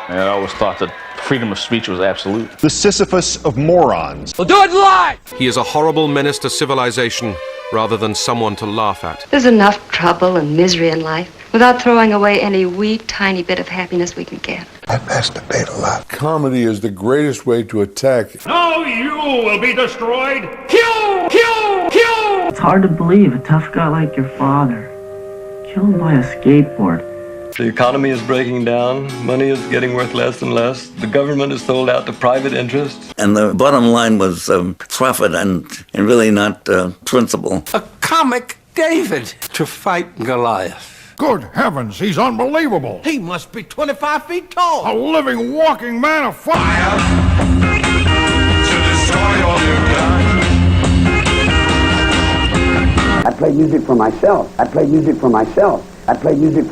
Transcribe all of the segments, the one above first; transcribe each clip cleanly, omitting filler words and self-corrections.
And I always thought that freedom of speech was absolute. The Sisyphus of morons. We'll do it live! He is a horrible menace to civilization rather than someone to laugh at. There's enough trouble and misery in life without throwing away any wee tiny bit of happiness we can get. I masturbate a lot. Comedy is the greatest way to attack. Now you will be destroyed. Pew! Pew! Pew! It's hard to believe a tough guy like your father killed by a skateboard. The economy is breaking down. Money is getting worth less and less. The government is sold out to private interests. And the bottom line was profit and really not principle. A comic David to fight Goliath. Good heavens, he's unbelievable. He must be 25 feet tall. A living, walking man of fire. To destroy all you've done. I play music for myself. I play music for myself. I play music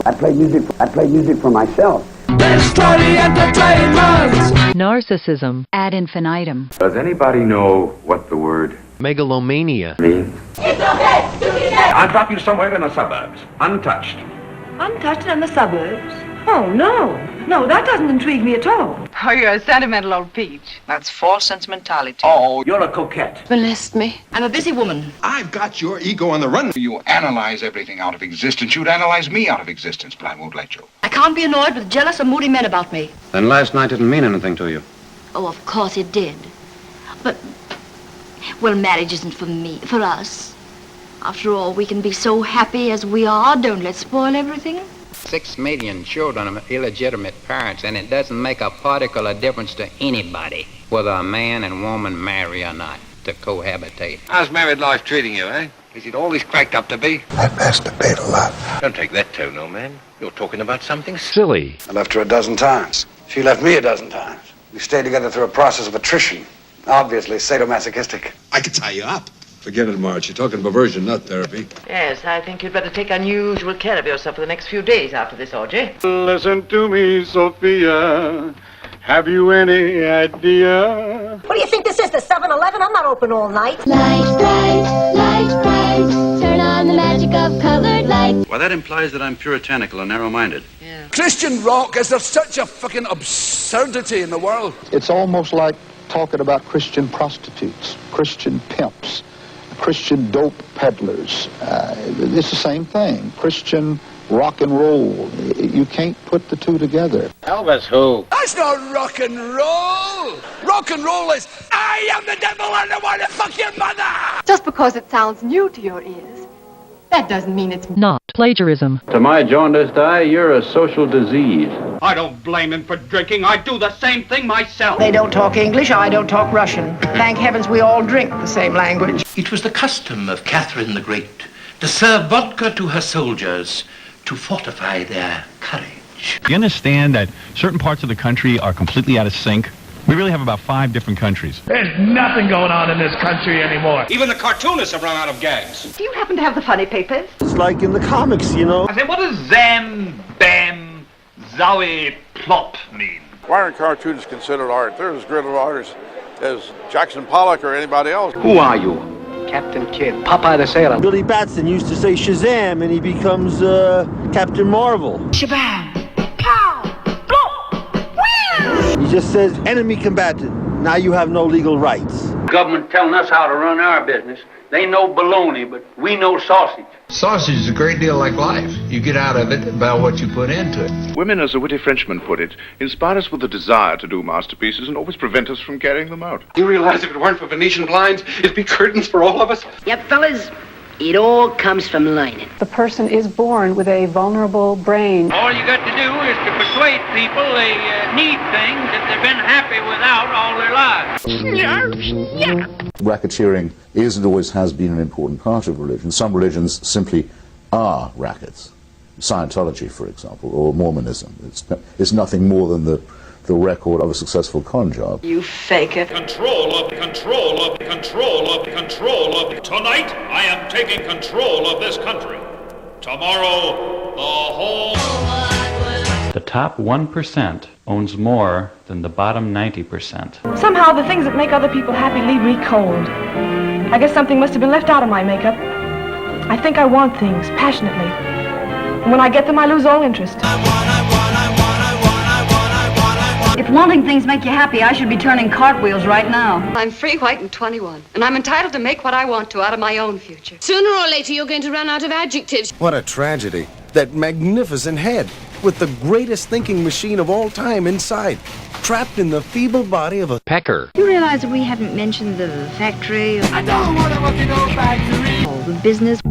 for myself. Destroy the entertainment! Narcissism ad infinitum. Does anybody know what the word megalomania means? It's okay to be dead! I'll drop you somewhere in the suburbs, untouched. Untouched in the suburbs? Oh, no. No, that doesn't intrigue me at all. Oh, you're a sentimental old peach. That's false sentimentality. Oh, you're a coquette. Molest me. I'm a busy woman. I've got your ego on the run. You analyze everything out of existence. You'd analyze me out of existence, but I won't let you. I can't be annoyed with jealous or moody men about me. Then last night didn't mean anything to you? Oh, of course it did. But, well, marriage isn't for me, for us. After all, we can be so happy as we are. Don't let's spoil everything. 6 million children of illegitimate parents, and it doesn't make a particle of difference to anybody whether a man and woman marry or not to cohabitate. How's married life treating you, eh? Is it all he's cracked up to be? I masturbate a lot. Don't take that tone, old man. You're talking about something silly. silly. I left her a dozen times. She left me a dozen times. We stayed together through a process of attrition. Obviously sadomasochistic. I could tie you up. Forget it, Marge. You're talking perversion, not therapy. Yes, I think you'd better take unusual care of yourself for the next few days after this orgy. Listen to me, Sophia. Have you any idea? What do you think this is, the 7-Eleven? I'm not open all night. Light bright, turn on the magic of colored light. Well, that implies that I'm puritanical and narrow-minded. Yeah. Christian rock, is there such a fucking absurdity in the world? It's almost like talking about Christian prostitutes, Christian pimps, Christian dope peddlers. It's the same thing. Christian rock and roll. You can't put the two together. Elvis who? That's not rock and roll. Rock and roll is, I am the devil and I want to fuck your mother. Just because it sounds new to your ears, that doesn't mean it's Not plagiarism. To my jaundiced eye, you're a social disease. I don't blame him for drinking. I do the same thing myself. They don't talk English, I don't talk Russian. Thank heavens we all drink the same language. It was the custom of Catherine the Great to serve vodka to her soldiers to fortify their courage. You understand that certain parts of the country are completely out of sync? We really have about 5 different countries. There's nothing going on in this country anymore. Even the cartoonists have run out of gags. Do you happen to have the funny papers? It's like in the comics, you know. I say, what does zam, bam, zowie, plop mean? Why aren't cartoons considered art? They're as great of artists as Jackson Pollock or anybody else. Who are you? Captain Kidd, Popeye the Sailor. Billy Batson used to say Shazam and he becomes Captain Marvel. Shabam! Pow! Blow! He just says enemy combatant. Now you have no legal rights. Government telling us how to run our business. They know baloney, but we know sausage. Sausage is a great deal like life. You get out of it by what you put into it. Women, as a witty Frenchman put it, inspire us with a desire to do masterpieces and always prevent us from carrying them out. You realize if it weren't for Venetian blinds, it'd be curtains for all of us? Yep, fellas, it all comes from learning. The person is born with a vulnerable brain. All you got to do is to persuade people they need things that they've been happy without all their lives. Racketeering is and always has been an important part of religion. Some religions simply are rackets. Scientology, for example, or Mormonism. It's nothing more than the record of a successful con job. You faker. Control of. Tonight, I am taking control of this country. Tomorrow, the whole... The top 1% owns more than the bottom 90%. Somehow the things that make other people happy leave me cold. I guess something must have been left out of my makeup. I think I want things passionately. And when I get them, I lose all interest. I want. If wanting things make you happy, I should be turning cartwheels right now. I'm free, white, and 21, and I'm entitled to make what I want to out of my own future. Sooner or later, you're going to run out of adjectives. What a tragedy. That magnificent head, with the greatest thinking machine of all time inside, trapped in the feeble body of a pecker. You realize that we haven't mentioned the factory? I don't want to work in no factory. All the business.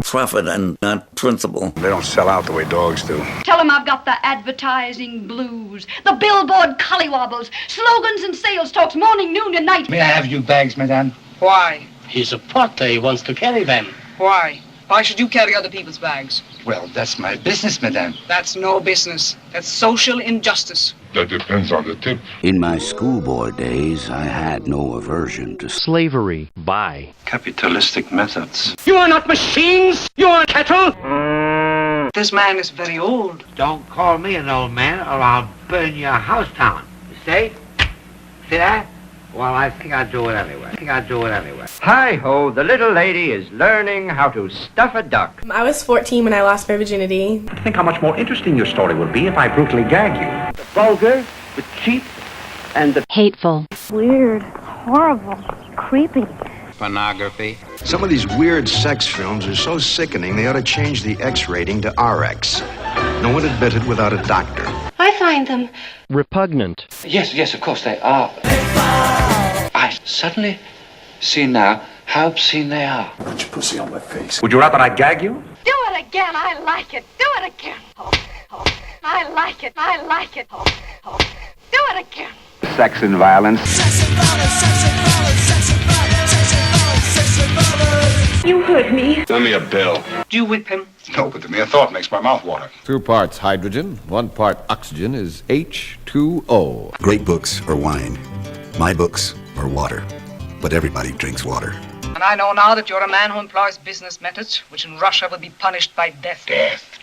Profit and not principle. They don't sell out the way dogs do. Tell him I've got the advertising blues, the billboard collywobbles, slogans and sales talks morning, noon, and night. May I have your bags, madame? Why? He's a porter. He wants to carry them. Why? Why should you carry other people's bags? Well, that's my business, madame. That's no business. That's social injustice. That depends on the tip. In my schoolboy days, I had no aversion to Slavery by Capitalistic methods. You are not machines. You are cattle. This man is very old. Don't call me an old man or I'll burn your house down. You see? See that? Well, I think I'll do it anyway. Hi-ho, the little lady is learning how to stuff a duck. I was 14 when I lost my virginity. Think how much more interesting your story will be if I brutally gag you. The vulgar, the cheap, and the hateful, Weird, horrible, creepy. Pornography. Some of these weird sex films are so sickening they ought to change the X rating to RX. No one admitted without a doctor. I find them repugnant. Yes, of course they are. I suddenly see now how obscene they are. Put your pussy on my face. Would you rather I gag you? Do it again, I like it. Do it again. I like it. Do it again. Sex and violence. You hurt me. Send me a bill. Do you whip him? No, but the mere thought makes my mouth water. 2 parts hydrogen, 1 part oxygen is H2O. Great books are wine. My books are water. But everybody drinks water. And I know now that you're a man who employs business methods, which in Russia would be punished by death.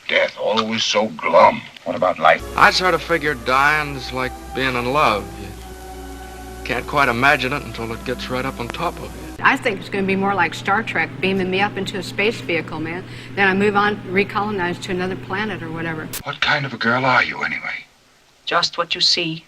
Death, always so glum. What about life? I sort of figured dying's like being in love. You can't quite imagine it until it gets right up on top of you. I think it's going to be more like Star Trek, beaming me up into a space vehicle, man. Then I move on, recolonize to another planet or whatever. What kind of a girl are you, anyway? Just what you see.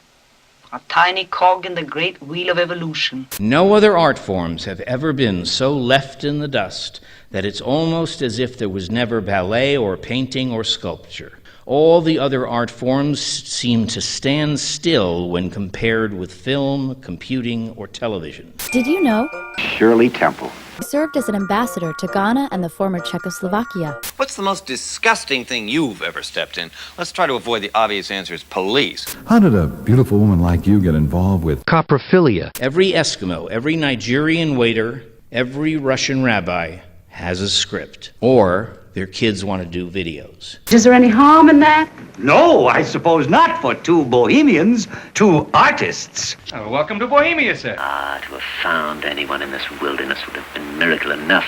A tiny cog in the great wheel of evolution. No other art forms have ever been so left in the dust that it's almost as if there was never ballet or painting or sculpture. All the other art forms seem to stand still when compared with film, computing, or television. Did you know? Shirley Temple. He served as an ambassador to Ghana and the former Czechoslovakia. What's the most disgusting thing you've ever stepped in? Let's try to avoid the obvious answers. Police. How did a beautiful woman like you get involved with Coprophilia. Every Eskimo, every Nigerian waiter, every Russian rabbi has a script. Or their kids want to do videos. Is there any harm in that? No, I suppose not for 2 bohemians, 2 artists. Welcome to Bohemia, sir. To have found anyone in this wilderness would have been miracle enough.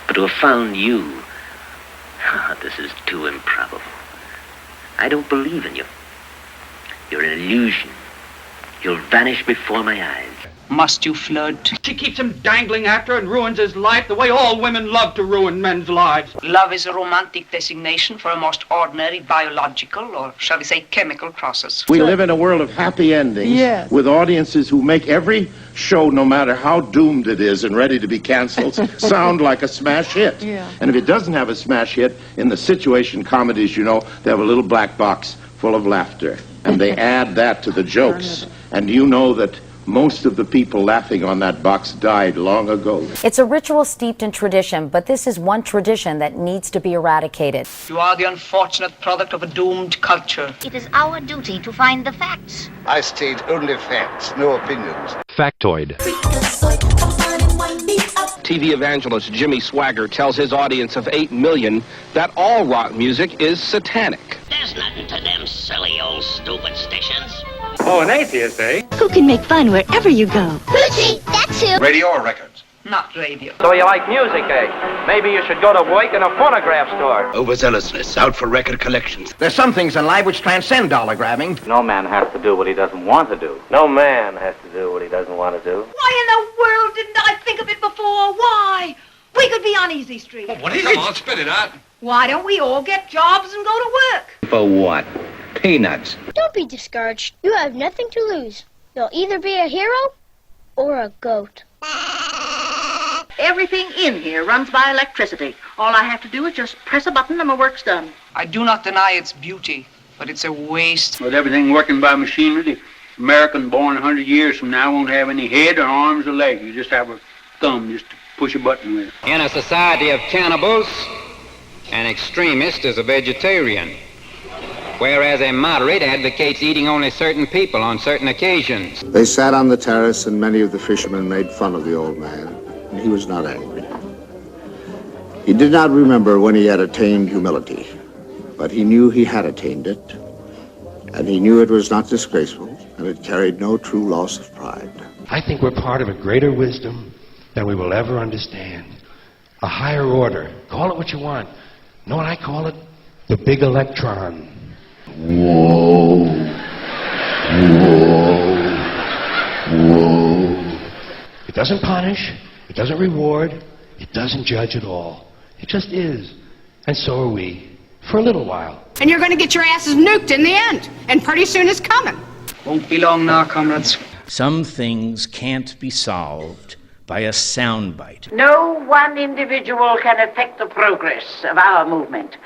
But to have found you, this is too improbable. I don't believe in you. You're an illusion. You'll vanish before my eyes. Must you flirt? She keeps him dangling after and ruins his life the way all women love to ruin men's lives. Love is a romantic designation for a most ordinary biological, or shall we say chemical process. We live in a world of happy endings with audiences who make every show, no matter how doomed it is and ready to be canceled, sound like a smash hit. And if it doesn't have a smash hit, in the situation comedies, you know, they have a little black box full of laughter. And they add that to the jokes. And you know that most of the people laughing on that box died long ago. It's a ritual steeped in tradition, but this is one tradition that needs to be eradicated. You are the unfortunate product of a doomed culture. It is our duty to find the facts. I state only facts, no opinions. Factoid. TV evangelist Jimmy Swagger tells his audience of 8 million that all rock music is satanic. There's nothing to them silly old stupid stations. Oh, an atheist, eh? Who can make fun wherever you go? Lucy, that's who. Radio or records? Not radio. So you like music, eh? Maybe you should go to work in a phonograph store. Overzealousness, out for record collections. There's some things in life which transcend dollar grabbing. No man has to do what he doesn't want to do. No man has to do what he doesn't want to do. Why in the world didn't I think of it before? Why? We could be on Easy Street. What is it? Come on, spit it out. Why don't we all get jobs and go to work? For what? Peanuts. Don't be discouraged. You have nothing to lose. You'll either be a hero or a goat. Everything in here runs by electricity. All I have to do is just press a button and my work's done. I do not deny its beauty, but it's a waste. With everything working by machinery, the American born 100 years from now won't have any head or arms or legs. You just have a thumb just to push a button with. In a society of cannibals, an extremist is a vegetarian, whereas a moderate advocates eating only certain people on certain occasions. They sat on the terrace, and many of the fishermen made fun of the old man, and he was not angry. He did not remember when he had attained humility, but he knew he had attained it, and he knew it was not disgraceful, and it carried no true loss of pride. I think we're part of a greater wisdom than we will ever understand. A higher order. Call it what you want. Know what I call it? The big electron. Whoa. Whoa. Whoa. It doesn't punish. It doesn't reward. It doesn't judge at all. It just is. And so are we. For a little while. And you're going to get your asses nuked in the end. And pretty soon it's coming. Won't be long now, comrades. Some things can't be solved by a soundbite. No one individual can affect the progress of our movement.